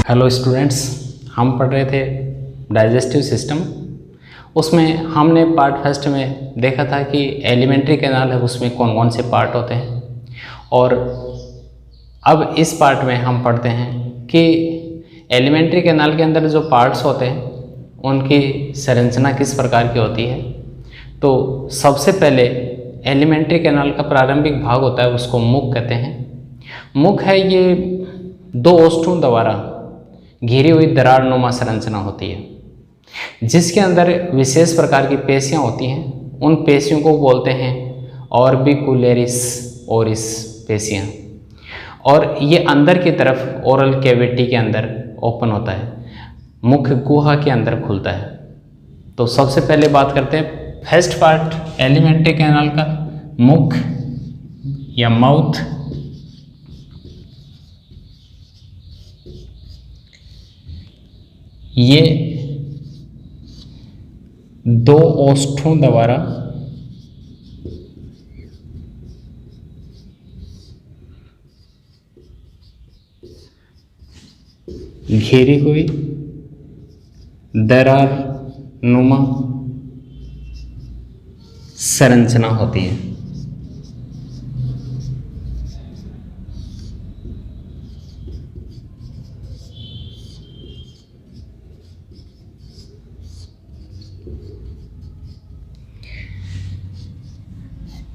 Hello students, हम पढ़ रहे थे डाइजेस्टिव सिस्टम। उसमें हमने पार्ट फर्स्ट में देखा था कि एलिमेंट्री कैनाल है, उसमें कौन कौन से पार्ट होते हैं। और अब इस पार्ट में हम पढ़ते हैं कि एलिमेंट्री कैनाल के अंदर जो पार्ट्स होते हैं उनकी संरचना किस प्रकार की होती है। तो सबसे पहले एलिमेंट्री कैनाल का प्रारंभिक भाग होता है, उसको मुख कहते हैं। मुख है ये दो ओष्ठों द्वारा घिरी हुई दरार नुमा संरचना होती है, जिसके अंदर विशेष प्रकार की पेशियां होती हैं। उन पेशियों को बोलते हैं ऑर्बिकुलेरिस ओरिस पेशियां, और ये अंदर की तरफ ओरल कैविटी के अंदर ओपन होता है, मुख गुहा के अंदर खुलता है। तो सबसे पहले बात करते हैं फर्स्ट पार्ट एलिमेंट्री कैनाल का, मुख या माउथ। ये दो ओष्ठों द्वारा घेरी हुई दरार नुमा संरचना होती है।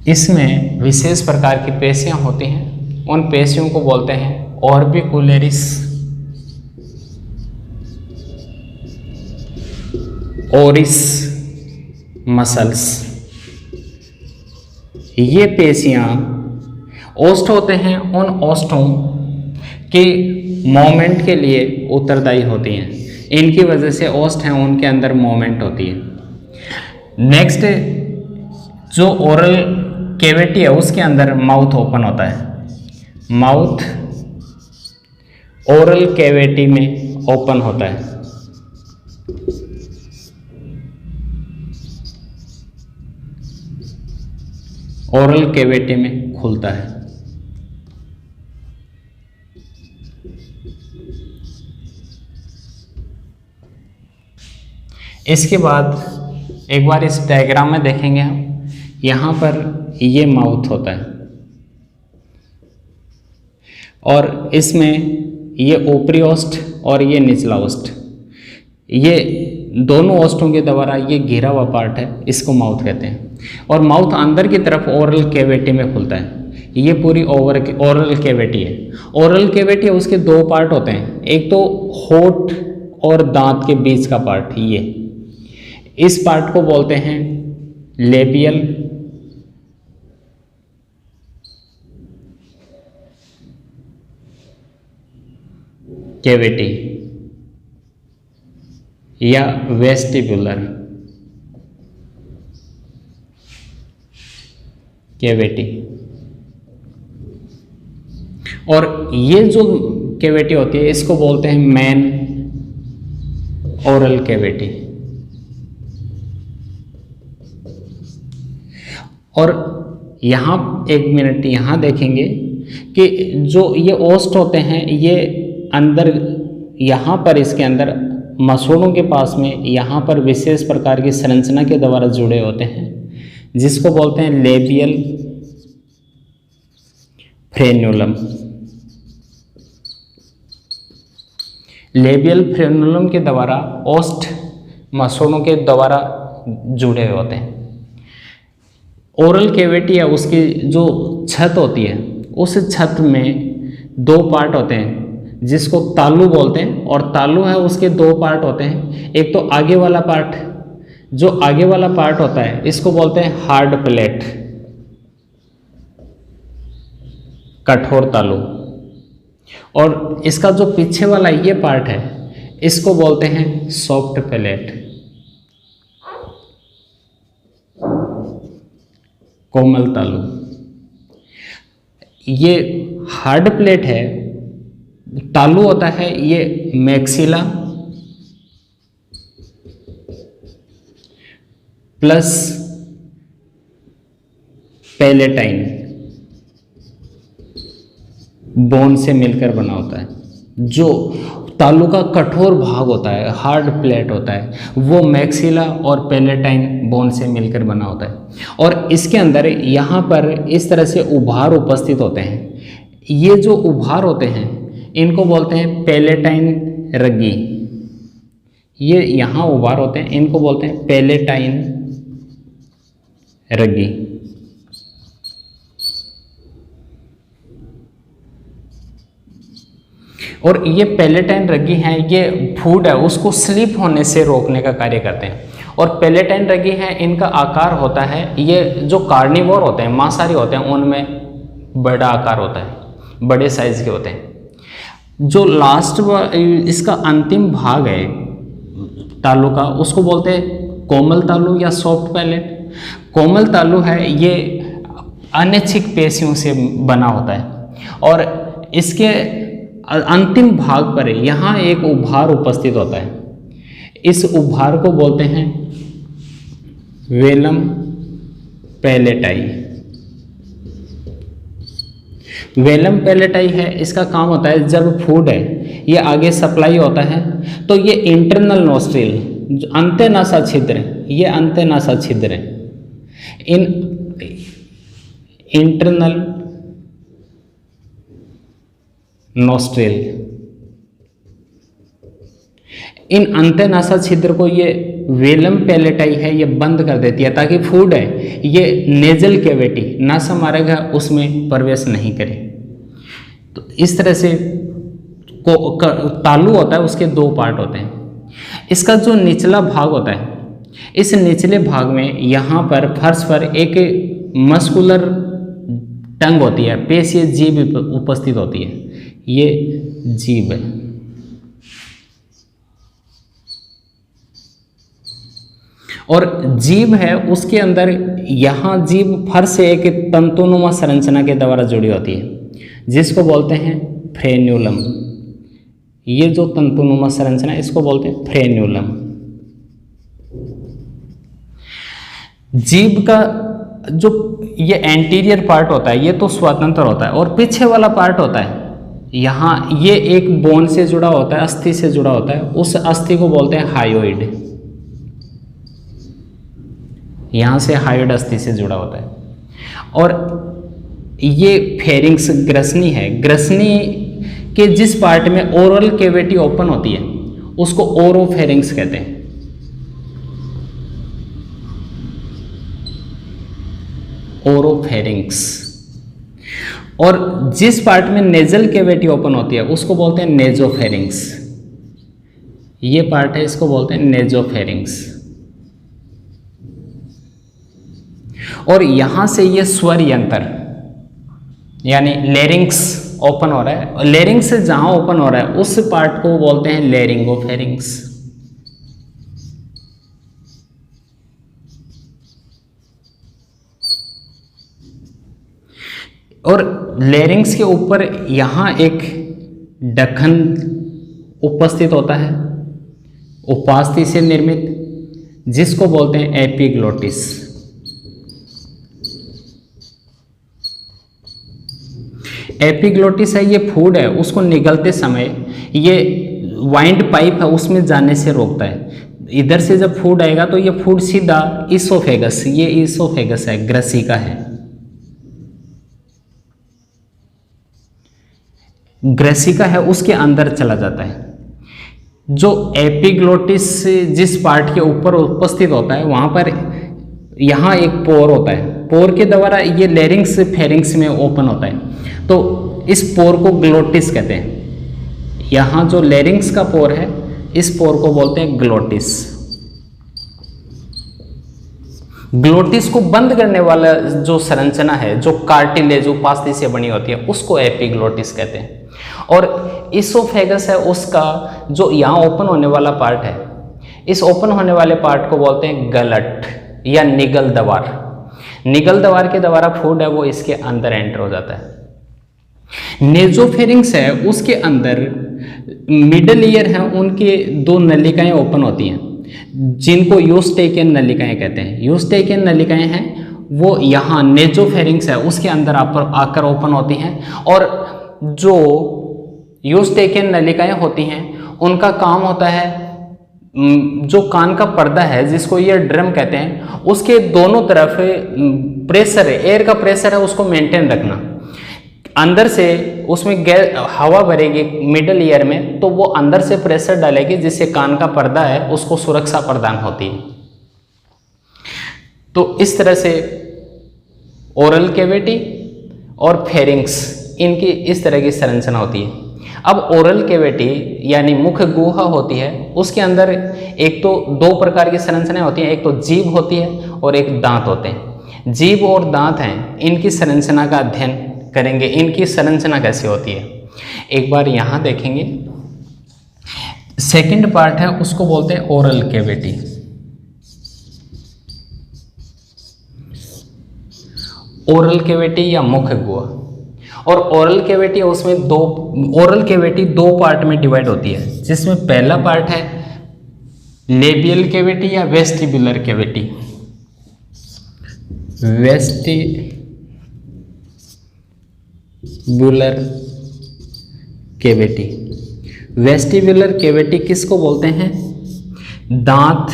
इसमें विशेष प्रकार की पेशियां होती हैं। उन पेशियों को बोलते हैं ऑर्बिकुलेरिस ओरिस मसल्स। ये पेशियां ओष्ठ होते हैं, उन ओष्ठों के मोमेंट के लिए उत्तरदायी होती हैं। इनकी वजह से ओष्ठ हैं उनके अंदर मोमेंट होती है। नेक्स्ट जो ओरल कैविटी है उसके अंदर माउथ ओपन होता है। माउथ ओरल कैविटी में ओपन होता है। ओरल कैविटी में खुलता है। इसके बाद एक बार इस डायग्राम में देखेंगे हम, यहाँ पर ये माउथ होता है और इसमें ये ऊपरी ओष्ठ और ये निचला ओष्ठ, ये दोनों ओष्ठों के द्वारा ये घिरा हुआ पार्ट है, इसको माउथ कहते हैं। और माउथ अंदर की तरफ ओरल कैविटी में खुलता है। ये पूरी ओरल कैविटी है। ओरल कैविटी है, उसके दो पार्ट होते हैं, एक तो होठ और दांत के बीच का पार्ट, ये इस पार्ट को बोलते हैं लेबियल कैविटी या वेस्टिबुलर कैविटी। और ये जो कैविटी होती है इसको बोलते हैं मेन ओरल कैविटी। और यहाँ एक मिनट यहाँ देखेंगे कि जो ये ओष्ठ होते हैं ये अंदर यहाँ पर इसके अंदर मसूड़ों के पास में यहाँ पर विशेष प्रकार की संरचना के द्वारा जुड़े होते हैं, जिसको बोलते हैं लेबियल फ्रेन्युलम। लेबियल फ्रेन्युलम के द्वारा ओष्ठ मसूड़ों के द्वारा जुड़े होते हैं। ओरल कैविटी है, उसकी जो छत होती है उस छत में दो पार्ट होते हैं जिसको तालु बोलते हैं, और तालु है उसके दो पार्ट होते हैं। एक तो आगे वाला पार्ट, जो आगे वाला पार्ट होता है इसको बोलते हैं हार्ड प्लेट, कठोर तालु। और इसका जो पीछे वाला ये पार्ट है इसको बोलते हैं सॉफ्ट प्लेट, कोमल तालु। ये हार्ड प्लेट है, तालु होता है ये मैक्सिला प्लस पैलेटाइन बोन से मिलकर बना होता है। जो तालु का कठोर भाग होता है, हार्ड प्लेट होता है, वो मैक्सिला और पैलेटाइन बोन से मिलकर बना होता है और इसके अंदर यहाँ पर इस तरह से उभार उपस्थित होते हैं। ये जो उभार होते हैं इनको बोलते हैं पैलेटाइन रग्गी। ये यहाँ उभार होते हैं, इनको बोलते हैं पैलेटाइन रग्गी। और ये पैलेटाइन रग्गी हैं, ये फूड है उसको स्लिप होने से रोकने का कार्य करते हैं। और पैलेटाइन रग्गी हैं, इनका आकार होता है, ये जो कार्निवोर होते हैं, मांसाहारी होते हैं, उनमें बड़ा आकार होता है, बड़े साइज के होते हैं। जो लास्ट इसका अंतिम भाग है तालु का, उसको बोलते हैं कोमल तालु या सॉफ्ट पैलेट। कोमल तालु है, ये अनैच्छिक पेशियों से बना होता है और इसके अंतिम भाग पर यहाँ एक उभार उपस्थित होता है। इस उभार को बोलते हैं वेलम पैलेटाई। वेलम पैलेटाई है, इसका काम होता है जब फूड है ये आगे सप्लाई होता है तो ये इंटरनल नोस्ट्रिल, अंत्यनासा छिद्र, ये अंत्यनासा छिद्र है, इन इंटरनल नोस्ट्रिल, इन अंत्यनासा छिद्र को ये वेलम पैलेटाई है ये बंद कर देती है ताकि फूड है ये नेजल कैविटी, नासा मार्ग है, उसमें प्रवेश नहीं करे। तो इस तरह से तालु होता है, उसके दो पार्ट होते हैं। इसका जो निचला भाग होता है, इस निचले भाग में यहाँ पर फर्श पर एक मस्कुलर टंग होती है, पेशीय जीभ उपस्थित होती है, ये जीभ है। और जीभ है उसके अंदर यहाँ जीभ फर्श से एक तंतुनुमा संरचना के द्वारा जुड़ी होती है जिसको बोलते हैं फ्रेन्यूलम। ये जो तंतुनुमा संरचना है इसको बोलते हैं फ्रेन्यूलम। जीभ का जो ये एंटीरियर पार्ट होता है ये तो स्वतंत्र होता है और पीछे वाला पार्ट होता है यहाँ, ये एक बोन से जुड़ा होता है, अस्थि से जुड़ा होता है, उस अस्थि को बोलते हैं हायोइड। यहाँ से हायोइड अस्थि से जुड़ा होता है। और ये फेरिंग्स ग्रसनी है, ग्रसनी के जिस पार्ट में ओरल कैविटी ओपन होती है उसको ओरोफेरिंग्स कहते हैं। ओरोफेरिंग्स। और जिस पार्ट में नेजल कैविटी ओपन होती है उसको बोलते हैं नेजोफेरिंग्स। ये पार्ट है, इसको बोलते हैं नेजोफेरिंग्स। और यहां से ये स्वर यंत्र यानी लेरिंग्स ओपन हो रहा है, लेरिंग्स से जहां ओपन हो रहा है उस पार्ट को बोलते हैं लेरिंगोफेरिंग्स। और लेरिंग्स के ऊपर यहाँ एक ढक्कन उपस्थित होता है उपास्थि से निर्मित, जिसको बोलते हैं एपिग्लोटिस। एपिग्लोटिस है, ये फूड है उसको निगलते समय ये वाइंड पाइप है उसमें जाने से रोकता है। इधर से जब फूड आएगा तो ये फूड सीधा इसोफेगस, ये इसोफेगस है, ग्रसिका है, ग्रसिका है, उसके अंदर चला जाता है। जो एपिग्लोटिस जिस पार्ट के ऊपर उपस्थित होता है वहां पर यहाँ एक पोर होता है, पोर के द्वारा ये लेरिंग्स फेरिंग्स में ओपन होता है, तो इस पोर को ग्लोटिस कहते हैं। यहाँ जो लेरिंग्स का पोर है इस पोर को बोलते हैं ग्लोटिस। ग्लोटिस को बंद करने वाला जो संरचना है जो कार्टिलेज उपास्थि से बनी होती है उसको एपिग्लोटिस कहते हैं। और इसोफेगस है उसका जो यहाँ ओपन होने वाला पार्ट है, इस ओपन होने वाले पार्ट को बोलते हैं गलट या निगल द्वार। निगल द्वार के द्वारा फूड है वो इसके अंदर एंटर हो जाता है। नेजोफेरिंग्स है उसके अंदर मिडल ईयर है, उनके दो नलिकाएं ओपन होती हैं जिनको यूस्टेकियन नलिकाएं कहते हैं। यूस्टेकियन नलिकाएं हैं वो यहाँ नेजोफेरिंग्स है उसके अंदर आकर ओपन होती हैं। और जो यूस्टेकियन नलिकाएं होती हैं उनका काम होता है जो कान का पर्दा है जिसको ईयर ड्रम कहते हैं, उसके दोनों तरफ प्रेशर है, एयर का प्रेशर है, उसको मेंटेन रखना। अंदर से उसमें हवा भरेगी मिडल ईयर में, तो वो अंदर से प्रेशर डालेगी जिससे कान का पर्दा है उसको सुरक्षा प्रदान होती है। तो इस तरह से ओरल कैविटी और फेरिंग्स, इनकी इस तरह की संरचना होती है। अब ओरल कैविटी यानी मुख गुहा होती है, उसके अंदर एक तो दो प्रकार की संरचनाएं होती हैं, एक तो जीभ होती है और एक दांत होते हैं। जीभ और दांत हैं, इनकी संरचना का अध्ययन करेंगे, इनकी संरचना कैसे होती है। एक बार यहाँ देखेंगे, सेकंड पार्ट है उसको बोलते हैं ओरल कैविटी। ओरल कैविटी या मुख गुहा। और ओरल कैविटी उसमें ओरल कैविटी दो पार्ट में डिवाइड होती है, जिसमें पहला पार्ट है लेबियल कैविटी या vestibular cavity. Vestibular cavity. Vestibular cavity किसको बोलते हैं? दांत,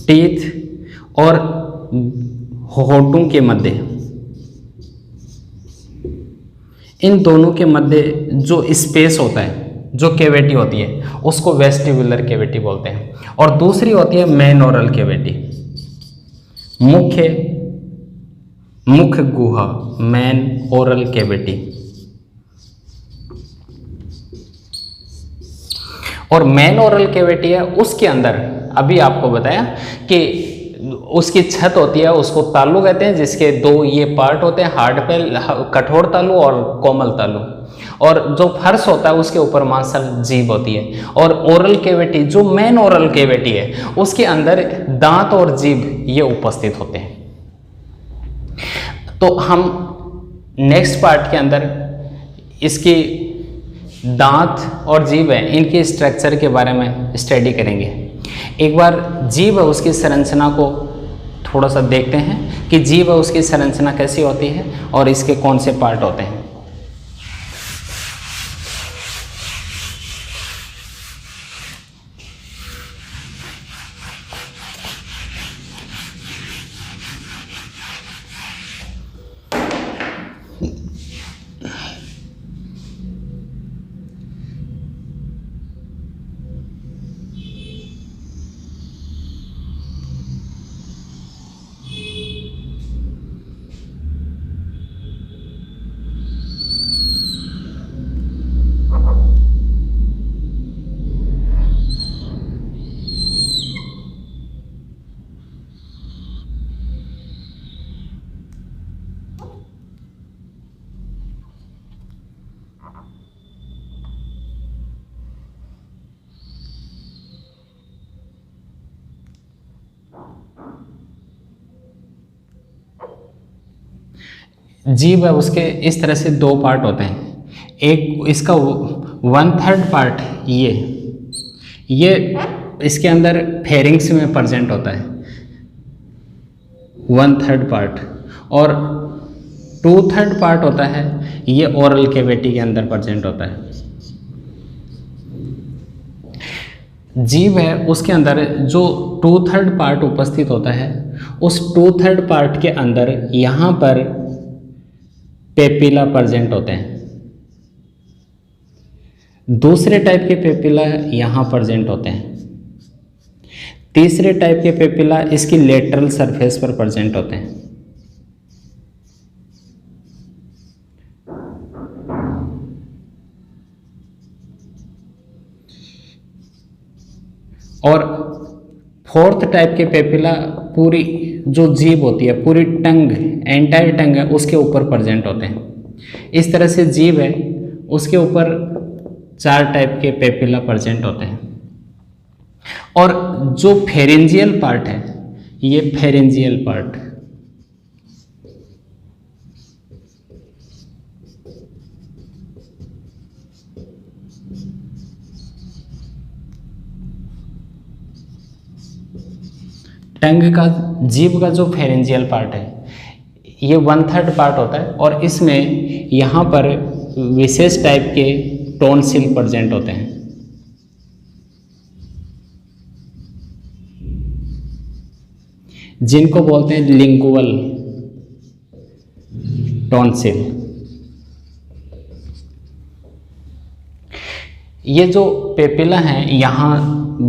टीथ और होठों के मध्य, इन दोनों के मध्य जो स्पेस होता है, जो कैविटी होती है, उसको वेस्टिबुलर कैविटी बोलते हैं। और दूसरी होती है मेन ओरल कैविटी, मुख गुहा, मेन ओरल कैविटी। और मेन ओरल कैविटी है, उसके अंदर अभी आपको बताया कि उसकी छत होती है, उसको तालु कहते हैं, जिसके दो ये पार्ट होते हैं, हार्ड पे कठोर तालु और कोमल तालु। और जो फर्श होता है उसके ऊपर मांसल जीभ होती है। और ओरल कैविटी, जो मेन ओरल कैविटी है, उसके अंदर दांत और जीभ ये उपस्थित होते हैं। तो हम नेक्स्ट पार्ट के अंदर इसकी दांत और जीभ है, इनके स्ट्रक्चर के बारे में स्टडी करेंगे। एक बार जीभ है उसकी संरचना को थोड़ा सा देखते हैं कि जीभ है उसकी संरचना कैसी होती है और इसके कौन से पार्ट होते हैं। जीभ है उसके इस तरह से दो पार्ट होते हैं। एक इसका 1/3 पार्ट ये इसके अंदर फेरिंग्स में प्रेजेंट होता है 1/3 पार्ट, और 2/3 पार्ट होता है ये ओरल कैविटी के अंदर प्रेजेंट होता है। जीभ है उसके अंदर जो 2/3 पार्ट उपस्थित होता है, उस 2/3 पार्ट के अंदर यहाँ पर पेपिला प्रेजेंट होते हैं। दूसरे टाइप के पेपिला यहाँ प्रेजेंट होते हैं। तीसरे टाइप के पेपिला इसकी लेटरल सरफेस पर प्रेजेंट होते हैं। और फोर्थ टाइप के पेपिला पूरी जो जीभ होती है, पूरी टंग, एंटायर टंग है, उसके ऊपर प्रेजेंट होते हैं। इस तरह से जीभ है उसके ऊपर 4 टाइप के पेपिला प्रेजेंट होते हैं। और जो फेरेंजियल पार्ट है, ये फेरेंजियल पार्ट, टंग का, जीभ का जो फेरेंजियल पार्ट है, ये 1/3 पार्ट होता है। और इसमें यहाँ पर विशेष टाइप के टॉन्सिल प्रेजेंट होते हैं। जिनको बोलते हैं लिंगुअल टॉन्सिल। ये जो पेपिला हैं यहाँ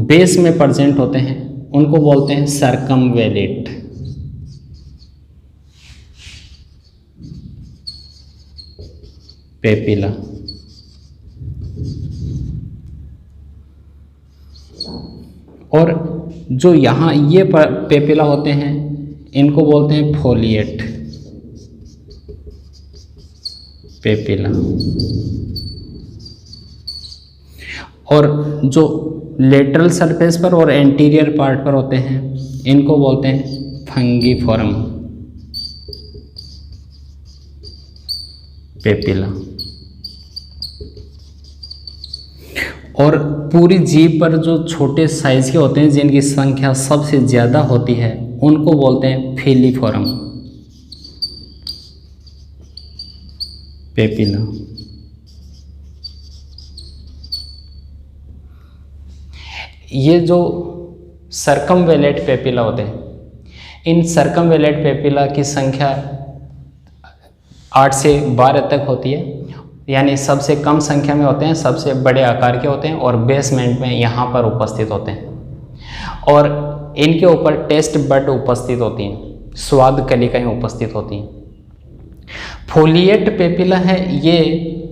बेस में प्रेजेंट होते हैं, उनको बोलते हैं सर्कमवेलेट। पेपिला। और जो यहाँ ये पेपिला होते हैं इनको बोलते हैं फोलिएट पेपिला। और जो लेटरल सरफेस पर और एंटीरियर पार्ट पर होते हैं इनको बोलते हैं फंगीफोरम पेपिला। और पूरी जीभ पर जो छोटे साइज के होते हैं जिनकी संख्या सबसे ज़्यादा होती है उनको बोलते हैं फिलीफोरम पेपिला। ये जो सर्कमवेलेट पेपिला होते हैं, इन सर्कमवेलेट पेपिला की संख्या 8 से 12 तक होती है, यानी सबसे कम संख्या में होते हैं, सबसे बड़े आकार के होते हैं और बेसमेंट में यहाँ पर उपस्थित होते हैं। और इनके ऊपर टेस्ट बड उपस्थित होती हैं, स्वाद कलिकाएं उपस्थित होती हैं। फोलिएट पेपिला है ये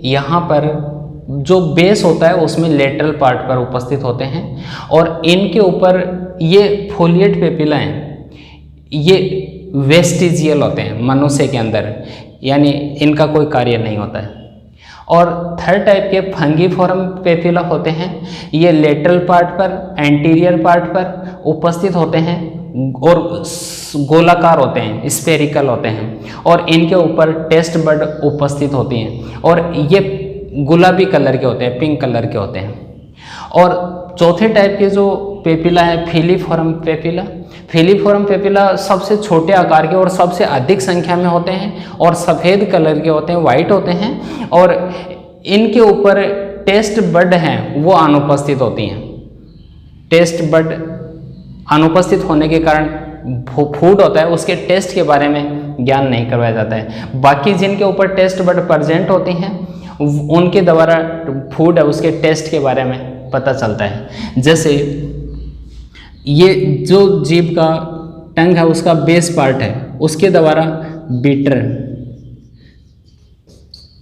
यहाँ पर जो बेस होता है उसमें लेटरल पार्ट पर उपस्थित होते हैं और इनके ऊपर ये फोलिएट पेपिला हैं ये वेस्टिजियल होते हैं मनुष्य के अंदर, यानी इनका कोई कार्य नहीं होता है। और थर्ड टाइप के फंगीफोरम पेपिला होते हैं, ये लेटरल पार्ट पर एंटीरियर पार्ट पर उपस्थित होते हैं और गोलाकार होते हैं, स्फेरिकल होते हैं और इनके ऊपर टेस्ट बड उपस्थित होती हैं और ये गुलाबी कलर के होते हैं, पिंक कलर के होते हैं। और चौथे टाइप के जो पेपिला है फिलीफोरम पेपिला। फिलीफोरम पेपिला सबसे छोटे आकार के और सबसे अधिक संख्या में होते हैं और सफ़ेद कलर के होते हैं, वाइट होते हैं और इनके ऊपर टेस्ट बड हैं वो अनुपस्थित होती हैं। टेस्ट बड अनुपस्थित होने के कारण फूड होता है उसके टेस्ट के बारे में ज्ञान नहीं करवाया जाता है। बाकी जिनके ऊपर टेस्ट बड प्रेजेंट होती हैं उनके द्वारा फूड है उसके टेस्ट के बारे में पता चलता है। जैसे ये जो जीभ का टंग है उसका बेस पार्ट है उसके द्वारा बिटर,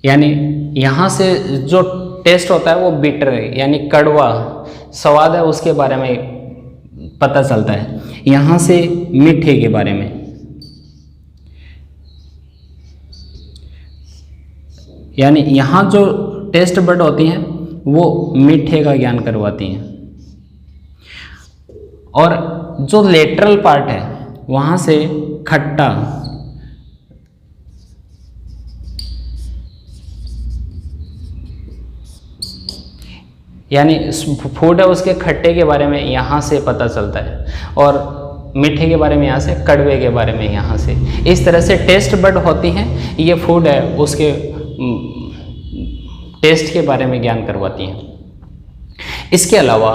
यानी यहाँ से जो टेस्ट होता है वो बिटर यानी कड़वा स्वाद है उसके बारे में पता चलता है। यहाँ से मीठे के बारे में, यानी यहाँ जो टेस्ट बड होती हैं वो मीठे का ज्ञान करवाती हैं। और जो लेटरल पार्ट है वहाँ से खट्टा, यानी फूड है उसके खट्टे के बारे में यहाँ से पता चलता है और मीठे के बारे में यहाँ से, कड़वे के बारे में यहाँ से। इस तरह से टेस्ट बड होती हैं, ये फूड है उसके टेस्ट के बारे में ज्ञान करवाती हैं। इसके अलावा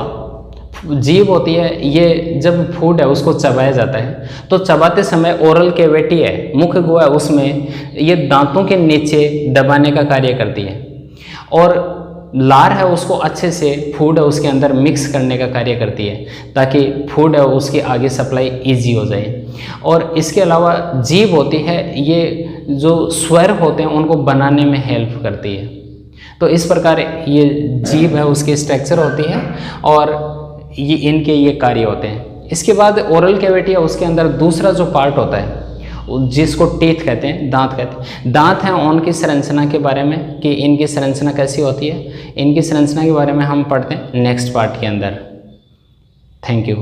जीभ होती है, ये जब फूड है उसको चबाया जाता है तो चबाते समय ओरल कैविटी है, मुख गुहा है, उसमें ये दांतों के नीचे दबाने का कार्य करती है और लार है उसको अच्छे से फूड है उसके अंदर मिक्स करने का कार्य करती है ताकि फूड है उसकी आगे सप्लाई इजी हो जाए। और इसके अलावा जीभ होती है, ये जो स्वर होते हैं उनको बनाने में हेल्प करती है। तो इस प्रकार ये जीभ है उसकी स्ट्रक्चर होती है और ये इनके ये कार्य होते हैं। इसके बाद ओरल कैविटी है उसके अंदर दूसरा जो पार्ट होता है जिसको टीथ कहते हैं, दांत कहते हैं। दांत हैं उनकी संरचना के बारे में कि इनकी संरचना कैसी होती है, इनकी संरचना के बारे में हम पढ़ते हैं नेक्स्ट पार्ट के अंदर। Thank you.